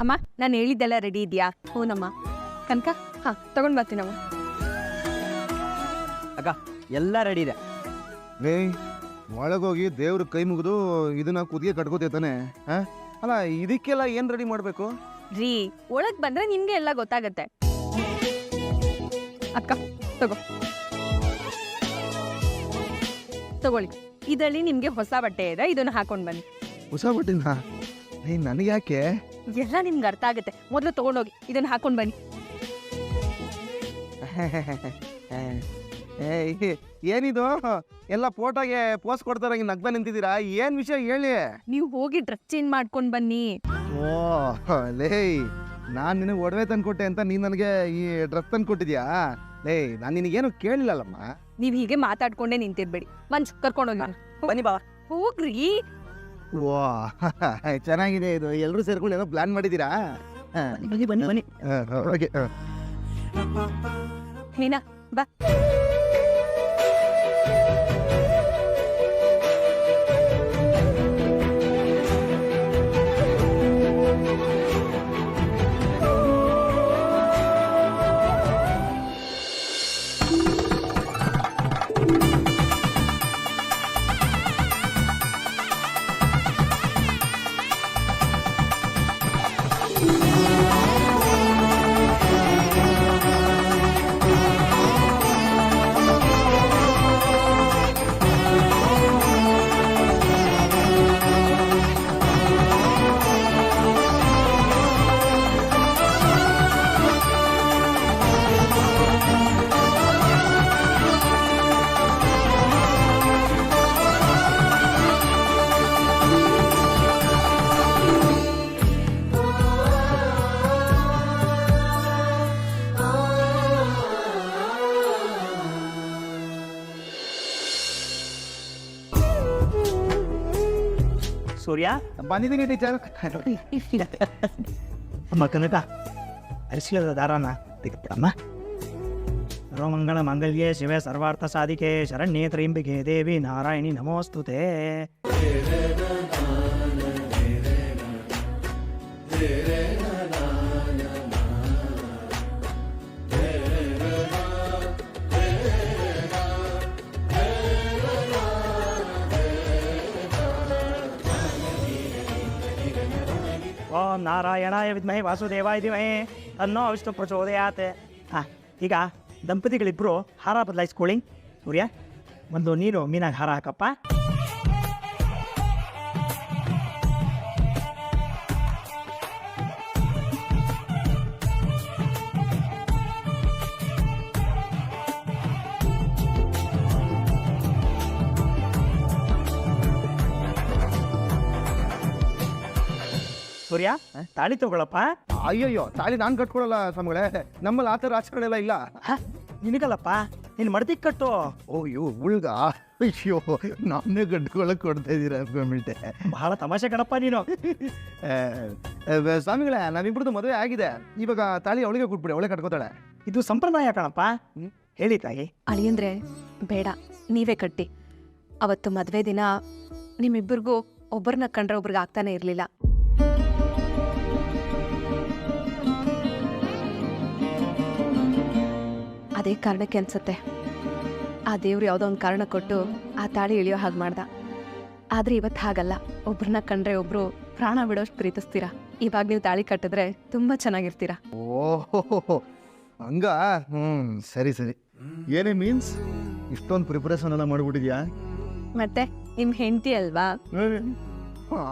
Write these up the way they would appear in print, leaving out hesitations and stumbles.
ಅಮ್ಮ ನಾನು ಹೇಳಿದ್ದೆಲ್ಲ ರೆಡಿ ಇದೆಯಾ? ಹೂನಮ್ಮ. ಕನಕ ಹಾಂ ತಗೊಂಡು ಬರ್ತೀನಮ್ಮ. ಅಕ್ಕ ಎಲ್ಲ ರೆಡಿ ಇದೆ. ಒಳಗೋಗಿ ದೇವ್ರ ಕೈ ಮುಗಿದು ಇದನ್ನ ಕುದಿಗೆ ಕಟ್ಕೋತೈತಾನೆ. ಅಲ್ಲ ಇದಕ್ಕೆಲ್ಲ ಏನ್ ರೆಡಿ ಮಾಡ್ಬೇಕು ರೀ? ಒಳಗೆ ಬಂದ್ರೆ ನಿಮ್ಗೆ ಎಲ್ಲ ಗೊತ್ತಾಗತ್ತೆ. ಅಕ್ಕ ತಗೊಳ್ಳಿ, ಇದರಲ್ಲಿ ನಿಮ್ಗೆ ಹೊಸ ಬಟ್ಟೆ ಇದೆ, ಇದನ್ನ ಹಾಕೊಂಡ್ ಬನ್ನಿ. ಹೊಸ ಬಟ್ಟಿನ ನನಗೆ ಯಾಕೆ? ಎಲ್ಲ ನಿಮ್ಗೆ ಅರ್ಥ ಆಗುತ್ತೆ. ಮೊದಲು ತಗೊಂಡೋಗಿ ಇದನ್ನ ಹಾಕೊಂಡ್ ಬನ್ನಿ. ಏನಿದು ಎಲ್ಲ ಫೋಟೋಗೆ ಪೋಸ್ ಕೊಡ್ತಾರ ನಗ್ದ ನಿಂತಿದ್ದೀರಾ? ಏನ್ ವಿಷಯ ಹೇಳಿ. ನೀವು ಹೋಗಿ ಡ್ರೆಸ್ ಚೇಂಜ್ ಮಾಡ್ಕೊಂಡ್ ಬನ್ನಿ. ಓ ಲೇ, ನಾನ್ ನಿನಗೆ ಒಡವೆ ತಂದ್ಕೊಟ್ಟೆ ಅಂತ ನೀನ್ ನನಗೆ ಈ ಡ್ರೆಸ್ ತಂದ್ಕೊಟ್ಟಿದ್ಯಾ? ಲೇ, ನಾನು ನಿನಗೇನು ಕೇಳಿಲ್ಲಲ್ಲಮ್ಮ. ನೀವ್ ಹೀಗೆ ಮಾತಾಡ್ಕೊಂಡೇ ನಿಂತಿರ್ಬೇಡಿ. ಮಂಜು ಕರ್ಕೊಂಡೋಗಿ. ಬನ್ನಿ ಬಾವ. ಹೋಗ್ರಿ. ವಾ ಚೆನ್ನಾಗಿದೆ ಇದು. ಎಲ್ಲರೂ ಸೇರ್ಕೊಂಡು ಏನೋ ಪ್ಲಾನ್ ಮಾಡಿದ್ದೀರಾ? ಬನ್ನಿ ಬನ್ನಿ ಬನ್ನಿ. ಓಕೆ ಮೀನಾ ಬಾ. ಸೂರ್ಯ ಬಂದಿದ್ದೀನಿ ಟೀಚರ್. ಅಮ್ಮ ಕನಕ ಅರಿಶಿಲದ ದಾರಾನ ತೆಗೆದುಬಿಡಮ್ಮ. ಸರ್ವಮಂಗಳ ಮಂಗಲ್ಯೆ ಶಿವೆ ಸರ್ವಾರ್ಥ ಸಾಧಿಕೆ ಶರಣ್ಯೇ ತ್ರ್ಯಂಬಿಕೆ ದೇವಿ ನಾರಾಯಣಿ ನಮೋಸ್ತುತೆ. ಓಂ ನಾರಾಯಣಾಯ ವಿದ್ಮಹೇ ವಾಸುದೇವಾಯ ಧೀಮಹಿ ತನ್ನೋ ವಿಷ್ಣು ಪ್ರಚೋದಯಾತ್. ಹಾಂ, ಈಗ ದಂಪತಿಗಳಿಬ್ಬರು ಹಾರ ಬದಲಾಯಿಸ್ಕೊಳ್ಳಿ. ಸೂರ್ಯ, ಒಂದು ನೀನು ಮೀನಾಗ ಹಾರ ಹಾಕಪ್ಪ. ಸೂರ್ಯ, ತಾಳಿ ತಗೊಳಪ್ಪ. ಅಯ್ಯಯ್ಯೋ, ತಾಳಿ ನಾನು ಕಟ್ಕೊಡಲ್ಲ ಸ್ವಾಮಿಗಳೇ. ನಮ್ಮಲ್ಲಿ ಆ ಥರ ಆಚರಣೆ ಎಲ್ಲ ಇಲ್ಲ. ನಿನಗಲ್ಲಪ್ಪ, ನೀನು ಮಡದಿಗೆ ಕಟ್ಟು. ಓಯ್ಯೋ ಉಳ್ಗ. ಅಯ್ಯೋ, ನಾನೇ ಕಟ್ಕೊಳಕ್ ಕೊಡ್ತಾ ಇದ್ದೀರಾ ಅನ್ಕೊಂಡ್ಬಿಟ್ಟೆ. ಬಹಳ ತಮಾಷೆ ಕಣಪ್ಪ ನೀನು. ಸ್ವಾಮಿಗಳೇ, ನಾವಿಬ್ರದ್ದು ಮದುವೆ ಆಗಿದೆ. ಇವಾಗ ತಾಳಿ ಅವಳಿಗೆ ಕೊಟ್ಬಿಡಿ, ಅವಳೆ ಕಟ್ಕೋತಾಳೆ. ಇದು ಸಂಪ್ರದಾಯ ಕಣಪ್ಪ. ಹೇಳಿ ತಾಯಿ. ಅಳಿಯಂದ್ರೆ ಬೇಡ, ನೀವೇ ಕಟ್ಟಿ. ಅವತ್ತು ಮದುವೆ ದಿನ ನಿಮ್ಮಿಬ್ಬರಿಗೂ ಒಬ್ಬರನ್ನ ಕಂಡ್ರೆ ಒಬ್ರಿಗೆ ಆಗ್ತಾನೆ ಇರಲಿಲ್ಲ. ಅದೇ ಕಾರಣಕ್ಕೆ ಅನ್ಸುತ್ತೆ ಆ ದೇವ್ರು ಯಾವುದೋ ಒಂದು ಕಾರಣ ಕೊಟ್ಟು ಆ ತಾಳಿ ಇಳಿಯೋ ಹಾಗೆ ಮಾಡ್ದ. ಆದ್ರೆ ಇವತ್ತು ಹಾಗಲ್ಲ. ಒಬ್ರನ್ನ ಕಂಡ್ರೆ ಒಬ್ರು ಪ್ರಾಣ ಬಿಡೋಷ್ಟು ಪ್ರೀತಿಸ್ತೀರಾ. ಇವಾಗ ನೀವು ತಾಳಿ ಕಟ್ಟಿದ್ರೆ ತುಂಬಾ ಚೆನ್ನಾಗಿರ್ತೀರಾ. ಓಹೋ, ಹಂಗ? ಸರಿ ಸರಿ. ಏನೇ ಮೀನ್ಸ್ ಇಷ್ಟೊಂದು ಪ್ರಿಪರೇಷನ್ ಎಲ್ಲ ಮಾಡ್ಬಿಟ್ಟಿದ್ಯಾ? ಮತ್ತೆ ನಿಮ್ ಹೆಂಡತಿ ಅಲ್ವಾ?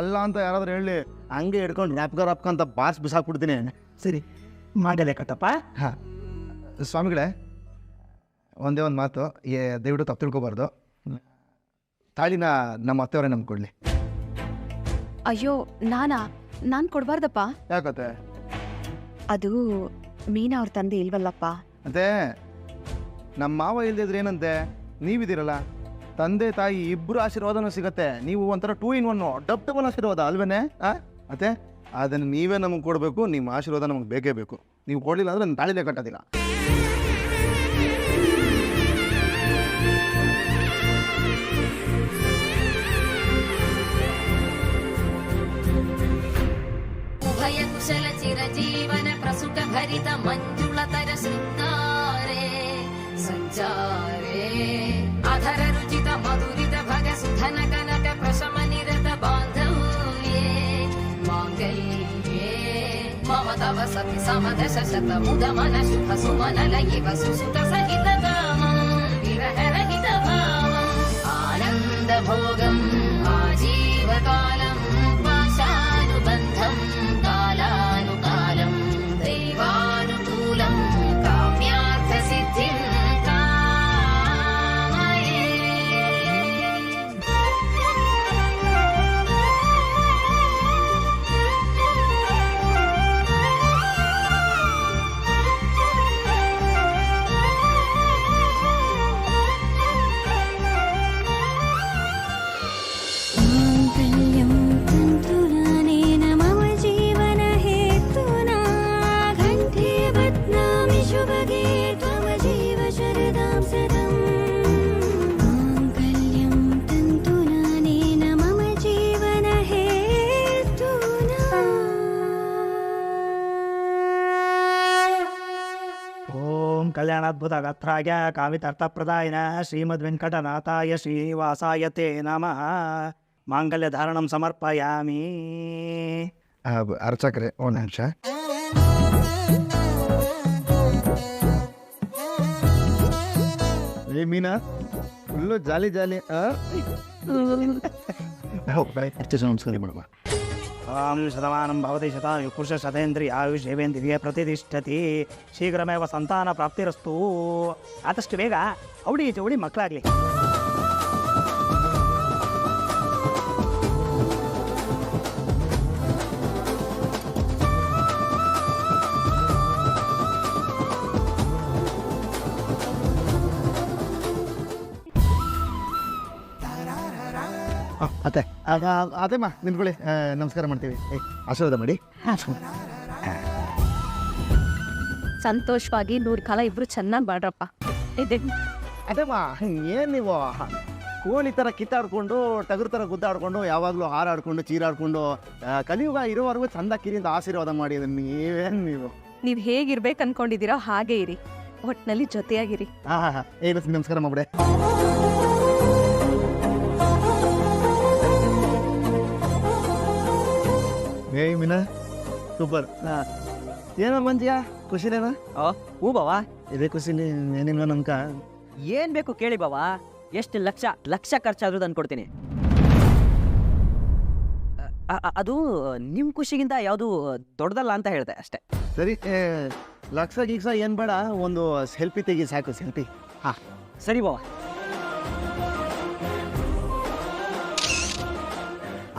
ಅಲ್ಲ ಅಂತ ಯಾರಾದ್ರೂ ಹೇಳಿ, ಹಂಗೆ ಹಿಡ್ಕೊಂಡು ರ್ಯಾಪ್ಕ ಅಂತ ಬಾಸ್ ಬಿಸಾಕ್ಬಿಡ್ತೀನಿ. ಸರಿ, ಮಾಡಲೇ ಕಟ್ಟಪ್ಪ. ಹಾಂ ಸ್ವಾಮಿಗಳೇ, ಒಂದೇ ಒಂದು ಮಾತು, ದಯವಿಟ್ಟು ತಪ್ಪು ತಿಳ್ಕೊಬಾರ್ದು. ತಾಳಿನ ನಮ್ಮ ಅತ್ತೆಯವರೇ ನಮ್ಗೆ ಕೊಡಲಿ. ಅಯ್ಯೋ, ನಾನು ಕೊಡಬಾರ್ದಪ್ಪ. ಯಾಕತ್ತೆ? ಅದು ಮೀನಾ ಅವ್ರ ತಂದೆ ಇಲ್ವಲ್ಲಪ್ಪ. ಅಂತೆ ನಮ್ಮ ಮಾವ ಇಲ್ದಿದ್ರೆ ಏನಂತೆ? ನೀವಿದ್ದೀರಲ್ಲ, ತಂದೆ ತಾಯಿ ಇಬ್ಬರು ಆಶೀರ್ವಾದನೂ ಸಿಗತ್ತೆ. ನೀವು ಒಂಥರ 2 in 1 ಡಬಲ್ ಆಶೀರ್ವಾದ ಅಲ್ವೇನೆ? ಮತ್ತೆ ಅದನ್ನು ನೀವೇ ನಮಗೆ ಕೊಡಬೇಕು. ನಿಮ್ಮ ಆಶೀರ್ವಾದ ನಮಗೆ ಬೇಕೇ ಬೇಕು. ನೀವು ಕೊಡಲಿಲ್ಲ ಅಂದರೆ ನನ್ನ ತಾಳಿಲೇ ಕಟ್ಟೋದಿಲ್ಲ. ಉಭಯ ಜಯ ಕುಶಲ ಚಿರಜೀವನ ಪ್ರಸುಟ ಭರಿತ ಮಂಜುಳತರ ಶೃಂಗಾರೆ ಸಂಚಾರೇ ಅಧರ ರುಚಿತ ಮಧುರಿತ ಭಗ ಸುಧನ ಕನಕ ಪ್ರಶಮ ನಿರತ ಬಾಂಧವ್ಯೇ ಮಾಂಗಲ್ಯೇ ಮಮ ತವ ಸತಿ ಸಮದಶ ಶತ ಮುದ ಮನ ಶುಭ ಸುಮನಲ ಇವ ಸುಸುತ ಸಹಿತ ಕಾಮಂ ವಿರಹ ರಹಿತ ಭಾವಂ ಆನಂದ ಭೋಗಂ ಆಜೀವಕಾಲಂ ಪಾಶಾನುಬಂಧಂ ಕಾಲಾನುಕಾಲಂ ದೈವಾನುಕೂಲಂ ಕಾಮ್ಯಾರ್ಥ ಸಿದ್ಧಿಂ ಕಾಮಯೇ. माङ्गल्यं तन्तुनानेन मम जीवनहेतुना कण्ठे बध्नामि शुभगे त्वं जीव शरदां सदम् माङ्गल्यं तन्तुनानेन मम जीवनहेतुना ಓಂ ಕಲ್ಯಾಣಾದ್ಭುತ ಗಾತ್ರಾಯ ಕಾಮಿತಾರ್ಥಪ್ರದಾಯನ ಶ್ರೀಮದ್ ವೆಂಕಟನಾಥಾಯ ಶ್ರೀನಿವಾಸಾಯ ತೇ ನಮಃ ಮಾಂಗಲ್ಯ ಧಾರಣಂ ಸಮರ್ಪಯಾಮಿ. ಅರ್ಚಕ್ರೆ ಒಂದು ನಿಮಿಷ. ಏ ಮೀನಾ ಫುಲ್ಲು ಜಾಲಿ ಜಾಲಿ ನಮಸ್ಕಾರ ಮಾಡುವ. ಓಂ ಶತಮಾನಂ ಭವತಿ ಶತಾಯು ಪುರುಷ ಶತೇಂದ್ರಿಯ ಆಯುಷೇವೇಂದ್ರಿಯ ಪ್ರತಿಷ್ಠತಿ ಶೀಘ್ರಮೇವ ಸಂತಾನ ಪ್ರಾಪ್ತಿರಸ್ತು. ಆದಷ್ಟು ಬೇಗ ಅವಳಿ ಜವಳಿ ಮಕ್ಕಳಾಗಲಿ. ಅತ್ತೆ ಅದೇಮ್ಮ ನಿಂತ್ಕೊಳ್ಳಿ. ನಮಸ್ಕಾರ ಮಾಡ್ತೀವಿ. ಆಶೀರ್ವಾದ ಮಾಡಿ. ಸಂತೋಷವಾಗಿ 100 ಕಾಲ ಇಬ್ರು ಚೆನ್ನಾಗಿ ಬಾಡ್ರಪ್ಪ. ಇದೆ ಅದೇಮ್ಮ ಏನು ನೀವು ಕೋಳಿ ಥರ ಕಿತ್ತಾಡ್ಕೊಂಡು ಟಗರು ಥರ ಗುದ್ದಾಡ್ಕೊಂಡು ಯಾವಾಗಲೂ ಹಾರಾಡ್ಕೊಂಡು ಚೀರಾಡ್ಕೊಂಡು ಕಲಿಯುಗ ಇರೋವರೆಗೂ ಚಂದ ಕಿರಿಯಿಂದ ಆಶೀರ್ವಾದ ಮಾಡಿದ್ರೆ ನೀವೇನು ನೀವು ನೀವು ಹೇಗಿರ್ಬೇಕು ಅನ್ಕೊಂಡಿದ್ದೀರೋ ಹಾಗೆ ಇರಿ, ಒಟ್ಟಿನಲ್ಲಿ ಜೊತೆಯಾಗಿರಿ. ಹಾಂ ಹಾಂ ಹಾಂ ಏನು ನಮಸ್ಕಾರ ಮಾಡ್ಬಿಡೆ. ಏಯ್ ಮೀನಾ ಸೂಪರ್. ಏನೋ ಮಂಜಿಯಾ ಖುಷಿನೇನಾ? ಹೂ ಬಾವಾ, ಇದೇ ಖುಷಿಲಿ ಏನಿಲ್ಲ ನಮ್ಕ. ಏನ್ ಬೇಕು ಕೇಳಿ ಬಾವಾ, ಎಷ್ಟು ಲಕ್ಷ ಖರ್ಚಾದ್ರೂ ತಂದು ಕೊಡ್ತೀನಿ. ಅದು ನಿಮ್ ಖುಷಿಗಿಂತ ಯಾವುದು ದೊಡ್ಡದಲ್ಲ ಅಂತ ಹೇಳ್ದೆ ಅಷ್ಟೇ. ಸರಿ ಲಕ್ಷ ಗೀಕ್ಷ ಏನು ಬೇಡ, ಒಂದು ಸೆಲ್ಫಿ ತೆಗಿ ಸಾಕು. ಸೆಲ್ಫಿ ಸರಿ ಬಾವಾ.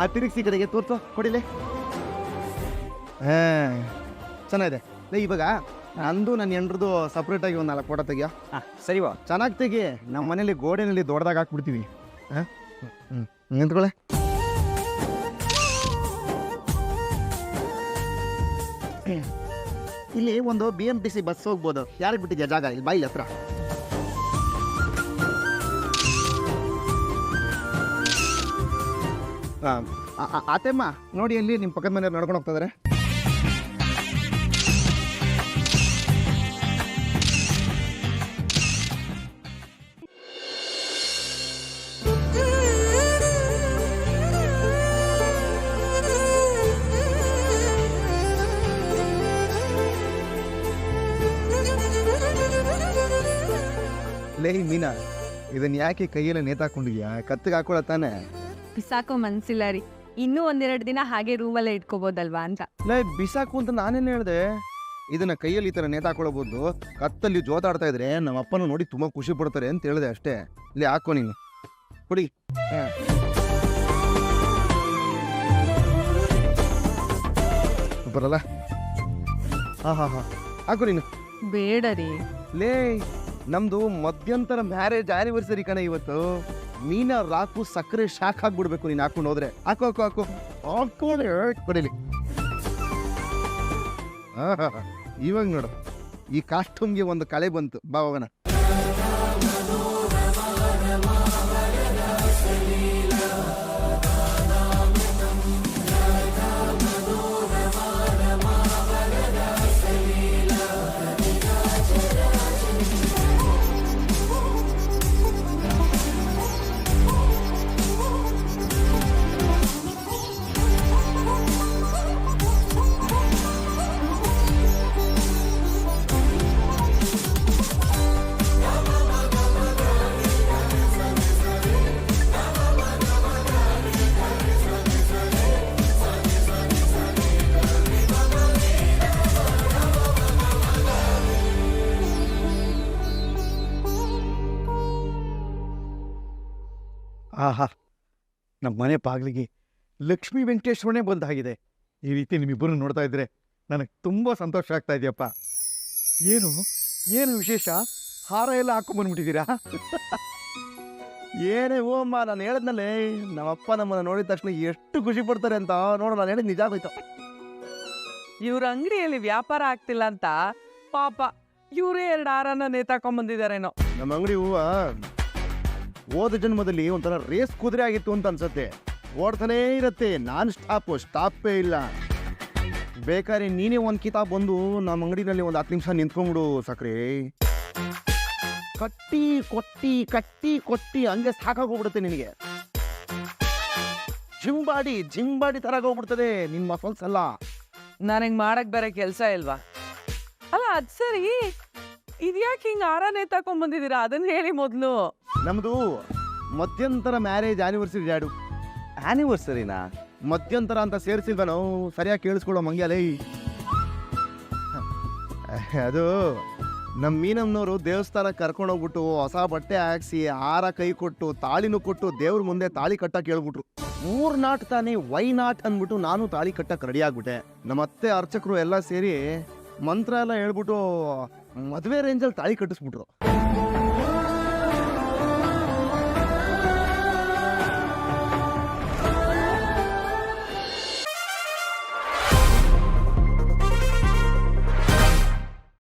ಆ ತಿರುಗಿಸಿ ಕಡೆಗೆ ತೋರ್ಸು ಕೊಡಿಲೆ. ಹಾಂ ಚೆನ್ನಾಗಿದೆ. ಇವಾಗ ನಂದು ನನ್ನ ಹೆಂಡ್ರದು ಸಪ್ರೇಟಾಗಿ ಒಂದು 4 ಫೋಟೋ ತೆಗಿಯೋ. ಸರಿ ಬಾವಾ. ಚೆನ್ನಾಗಿ ತೆಗಿ. ನಮ್ಮ ಮನೇಲಿ ಗೋಡೆನಲ್ಲಿ ದೊಡ್ಡದಾಗಿ ಹಾಕ್ಬಿಡ್ತೀವಿ. ಹಾಂ ನಿಂತ್ಕೊಳ್ಳೆ. ಇಲ್ಲಿ ಒಂದು BMTC ಬಸ್ ಹೋಗ್ಬೋದು. ಯಾರಿಗೆ ಬಿಟ್ಟಿದ್ಯಾ ಜಾಗ? ಇಲ್ಲಿ ಬಾಯಿಲ್ ಹತ್ರ. ಆತೆಮ್ಮ ನೋಡಿ, ಅಲ್ಲಿ ನಿಮ್ಮ ಪಕ್ಕದ ಮನೆಯವ್ರು ನಡ್ಕೊಂಡು ಹೋಗ್ತಿದ್ದಾರೆ. ಲೇ ಮೀನಾ, ಇದನ್ನ ಯಾಕೆ ಕೈಯೆಲ್ಲ ನೇತಾಕೊಂಡಿದ್ಯಾ? ಕತ್ತಿಗೆ ಹಾಕೊಳ್ಳ ತಾನೆ. ಬಿಸಾಕೋ ಮನ್ಸಿಲ್ಲ ರೀ, ಇನ್ನೂ 1-2 ದಿನ ಹಾಗೆ ರೂಮಲ್ಲೇ ಇಟ್ಕೋಬೋದಲ್ವಾ ಅಂತ. ಲೇ ಬಿಸಾಕು ಅಂತ ನಾನೇನು ಹೇಳಿದೆ? ಇದನ್ನ ಕೈಯಲ್ಲಿ ಈ ಥರ ನೇತಾಕೊಳ್ಳಬಹುದು. ಕತ್ತಲ್ಲಿ ಜೋತಾಡ್ತಾ ಇದ್ರೆ ನಮ್ಮ ಅಪ್ಪನ ನೋಡಿ ತುಂಬ ಖುಷಿ ಪಡ್ತಾರೆ ಅಂತ ಹೇಳಿದೆ ಅಷ್ಟೇ. ಇಲ್ಲಿ ಹಾಕೋ ನೀನು, ಕೊಡಿ. ಬರಲ್ಲ. ಹಾಂ ಹಾಕೋ ನೀನು. ಬೇಡ ರೀ. ಲೇ ನಮ್ದು ಮಧ್ಯಂತರ ಮ್ಯಾರೇಜ್ ಆನಿವರ್ಸರಿ ಕಣ ಇವತ್ತು. ಮೀನಾ ರಾಕು ಸಕ್ಕರೆ ಶಾಕ್ ಹಾಕ್ಬಿಡ್ಬೇಕು ನೀನು ಹಾಕೊಂಡು ಹೋದ್ರೆ. ಹಾಕೋ ಕೊಡಿಲಿ. ಇವಾಗ ನೋಡು, ಈ ಕಾಸ್ಟ್ಯೂಮ್ಗೆ ಒಂದು ಕಳೆ ಬಂತು. ಬಾ ಹೋಗೋಣ. ಆಹಾ, ನಮ್ಮ ಮನೆ ಬಾಗಿಲಿಗೆ ಲಕ್ಷ್ಮೀ ವೆಂಕಟೇಶ್ವರನೇ ಬಂದಾಗಿದೆ. ಈ ರೀತಿ ನಿಮ್ಮಿಬ್ಬರು ನೋಡ್ತಾ ಇದ್ರೆ ನನಗೆ ತುಂಬ ಸಂತೋಷ ಆಗ್ತಾ ಇದೆಯಪ್ಪ. ಏನು ಏನು ವಿಶೇಷ? ಹಾರ ಎಲ್ಲ ಹಾಕೊಂಡ್ಬಂದ್ಬಿಟ್ಟಿದ್ದೀರಾ? ಏನೇ ಹೂ ಅಮ್ಮ, ನಾನು ಹೇಳಿದ್ನಲ್ಲೇ ನಮ್ಮಪ್ಪ ನಮ್ಮನ್ನ ನೋಡಿದ ತಕ್ಷಣ ಎಷ್ಟು ಖುಷಿ ಪಡ್ತಾರೆ ಅಂತ. ನೋಡು, ನಾನು ಹೇಳಿದ್ ನಿಜ ಆಗೋಯ್ತು. ಇವ್ರ ಅಂಗಡಿಯಲ್ಲಿ ವ್ಯಾಪಾರ ಆಗ್ತಿಲ್ಲ ಅಂತ ಪಾಪ ಇವರೇ 2 ಹಾರನ ನೇತಾಕೊಂಡ್ಬಂದಿದಾರೇನೋ. ನಮ್ಮ ಅಂಗಡಿ ಹೂವ ಹೋದ ಜನ್ಮದಲ್ಲಿ ಒಂಥರ ರೇಸ್ ಕುದುರೆ ಆಗಿತ್ತು ಅಂತ ಅನ್ಸತ್ತೆ. ಓಡ್ತಾನೇ ಇರತ್ತೆ, ನಾನ್ ಸ್ಟಾಪೇ ಇಲ್ಲ. ಬೇಕಾದ್ರೆ ನೀನೇ ಒಂದು ಕಿತಾಬ್ ಬಂದು ನಮ್ಮ ಅಂಗಡಿನಲ್ಲಿ ಒಂದು 10 ನಿಮಿಷ ನಿಂತ್ಕೊಂಡ್ಬಿಡು ಸಕ್ರೆ. ಕಟ್ಟಿ ಕೊಟ್ಟಿ ಹಂಗೆ ಸಾಕಾಗೋಗ್ಬಿಡುತ್ತೆ ನಿನಗೆ. ಜಿಂಬಾಡಿ ತರಾಗೋಗ್ಬಿಡ್ತದೆ ನಿನ್ ಮಸಲ್ಸ್ ಎಲ್ಲ. ನನಗ್ ಮಾಡಕ್ ಬೇರೆ ಕೆಲ್ಸ ಇಲ್ವಾ? ಅಲ್ಲ ಅದ್ ಸರಿ, ಇದ್ಯಾಕೆ ಹಿಂಗ್ ಹಾರ ನೇತಾಕೊಂಡ್ಬಂದಿದ್ದೀರಾ ಅದನ್ನ ಹೇಳಿ ಮೊದ್ಲು. ನಮ್ದು ಮಧ್ಯಂತರ ಮ್ಯಾರೇಜ್ ಆನಿವರ್ಸರಿ ಡ್ಯಾಡು. ಆನಿವರ್ಸರಿನಾ? ಮಧ್ಯಂತರ ಅಂತ ಸೇರಿಸಿಲ್ವ ನಾವು? ಸರಿಯಾಗಿ ಕೇಳಿಸ್ಕೊಳ್ಳೋ ಮಂಗ್ಯಾಲೇ. ಅದು ನಮ್ಮ ಮೀನಮ್ಮನವರು ದೇವಸ್ಥಾನಕ್ಕೆ ಕರ್ಕೊಂಡೋಗ್ಬಿಟ್ಟು ಹೊಸ ಬಟ್ಟೆ ಹಾಕ್ಸಿ ಹಾರ ಕೈ ಕೊಟ್ಟು ತಾಳಿನೂ ಕೊಟ್ಟು ದೇವ್ರ ಮುಂದೆ ತಾಳಿ ಕಟ್ಟಕ್ಕೆ ಹೇಳ್ಬಿಟ್ರು. 3 ನಾಟ್ ತಾನೇ, ವೈ ನಾಟ್ ಅಂದ್ಬಿಟ್ಟು ನಾನು ತಾಳಿ ಕಟ್ಟಕ್ಕೆ ರೆಡಿ ಆಗ್ಬಿಟ್ಟೆ. ನಮ್ಮ ಅತ್ತೆ ಅರ್ಚಕರು ಎಲ್ಲ ಸೇರಿ ಮಂತ್ರ ಎಲ್ಲ ಹೇಳ್ಬಿಟ್ಟು ಮದುವೆ ರೇಂಜಲ್ಲಿ ತಾಳಿ ಕಟ್ಟಿಸ್ಬಿಟ್ರು.